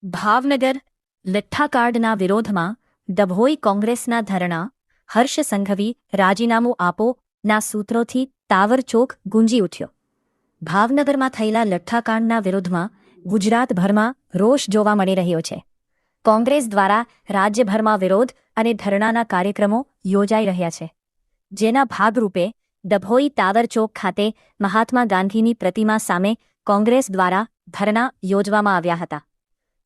ભાવનગર લઠ્ઠાકાંડના વિરોધમાં ડભોઈ કોંગ્રેસના ધરણા હર્ષ સંઘવી રાજીનામું આપો ના સૂત્રોથી તાવરચોક ગુંજી ઉઠ્યો। ભાવનગરમાં થયેલા લઠ્ઠાકાંડના વિરોધમાં ગુજરાતભરમાં રોષ જોવા મળી રહ્યો છે। કોંગ્રેસ દ્વારા રાજ્યભરમાં વિરોધ અને ધરણાના કાર્યક્રમો યોજાઈ રહ્યા છે, જેના ભાગરૂપે ડભોઈ તાવરચોક ખાતે મહાત્મા ગાંધીની પ્રતિમા સામે કોંગ્રેસ દ્વારા ધરણા યોજવામાં આવ્યા હતા।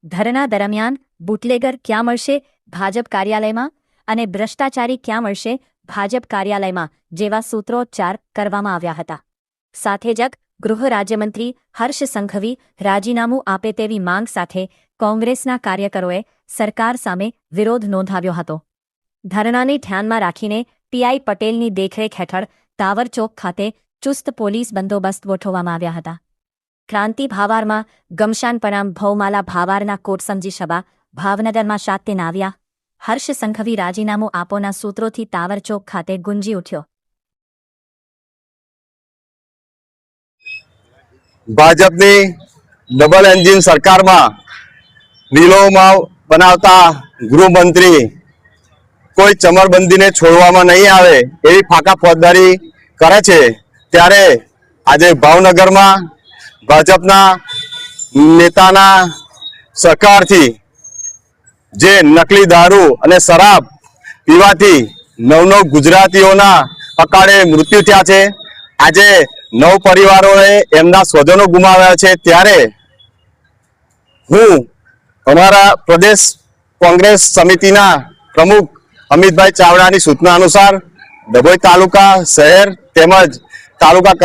ધરણા દરમિયાન બુટલેગર ક્યાં મળશે ભાજપ કાર્યાલયમાં અને ભ્રષ્ટાચારી ક્યાં મળશે ભાજપ કાર્યાલયમાં જેવા સૂત્રોચ્ચાર કરવામાં આવ્યા હતા। સાથે જ ગૃહ રાજ્યમંત્રી હર્ષ સંઘવી રાજીનામું આપે તેવી માંગ સાથે કોંગ્રેસના કાર્યકરોએ સરકાર સામે વિરોધ નોંધાવ્યો હતો। ધરણાને ધ્યાનમાં રાખીને પીઆઈ પટેલની દેખરેખ હેઠળ તાવરચોક ખાતે ચુસ્ત પોલીસ બંદોબસ્ત ગોઠવવામાં આવ્યા હતા। ક્રાંતિ ભાવારમાં ગમશાન પનામ ભૌમાલા ભાવારના કોટ સમજી સભા ભાવનગરમાં શાતે નાવ્યા હર્ષ સંઘવી રાજીનામું આપોના સૂત્રોથી તાવરચોક ખાતે ગુંજી ઉઠ્યો। ભાજપની ડબલ એન્જિન સરકારમાં લીલોમાં બનાવતા ગૃહમંત્રી કોઈ ચમરબંધીને છોડવામાં નહીં આવે એવી ફાકા ફોજદારી કરે છે, ત્યારે આજે ભાવનગરમાં ભાજપના નેતાના સહકારથી જે નકલી દારૂ અને શરાબ પીવાથી નવ ગુજરાતીઓના અકાળે મૃત્યુ થયા છે। આજે 9 પરિવારોએ એમના સ્વજનો ગુમાવ્યા છે, ત્યારે હું અમારા પ્રદેશ કોંગ્રેસ સમિતિના પ્રમુખ અમિતભાઈ ચાવડાની સૂચના અનુસાર ડભોઈ તાલુકા શહેર તેમજ તાલુકા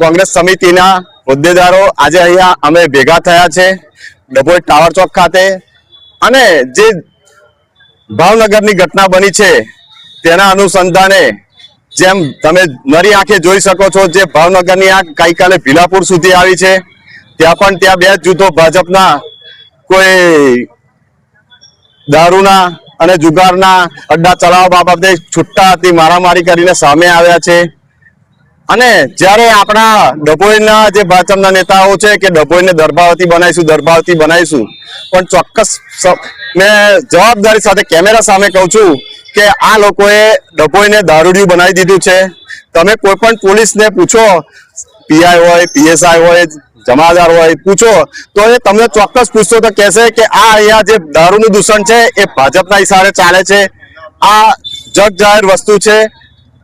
કોંગ્રેસ સમિતિના હોદ્દેદારો આજે અહીંયા અમે ભેગા થયા છે ડભોઈ તાવરચોક ખાતે। અને જે ભાવનગરની ઘટના બની છે તેના અનુસંધાને જેમ તમે નરી આંખે જોઈ શકો છો, જે ભાવનગરની આ ગઈકાલે ભીલાપુર સુધી આવી છે, ત્યાં બે જૂથો ભાજપના કોઈ દારૂના અને જુગારના અડ્ડા ચલાવવા બાબતે છૂટાથી મારામારી કરીને સામે આવ્યા છે। અને જ્યારે આપણા ડભોઈના જે ભાજપના નેતાઓ છે કે ડભોઈને દરબાવતી બનાવીશું, પણ ચોક્કસ મેં જવાબદારી સાથે કેમેરા સામે કહું છું કે આ લોકોએ ડભોઈને દારૂડિયું બનાવી દીધું છે। તમે કોઈ પણ પોલીસને પૂછો, પીઆઈ હોય, પીએસઆઈ હોય, જમાદાર હોય, પૂછો તો એ તમને ચોક્કસ પૂછતો તો કહેશે કે આ અહીંયા જે દારૂનું દૂષણ છે એ ભાજપના ઈશારે ચાલે છે। આ જગ જાહેર વસ્તુ છે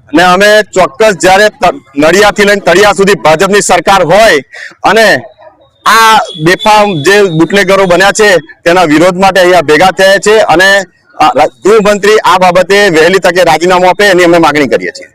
અને અમે ચોક્કસ જ્યારે નડિયાદથી લઈને તળિયા સુધી ભાજપની સરકાર હોય અને આ બેફામ જે બુટલેગરો બન્યા છે તેના વિરોધ માટે અહીંયા ભેગા થયા છે અને ગૃહમંત્રી આ બાબતે વહેલી તકે રાજીનામું આપે એની અમે માગણી કરીએ છીએ।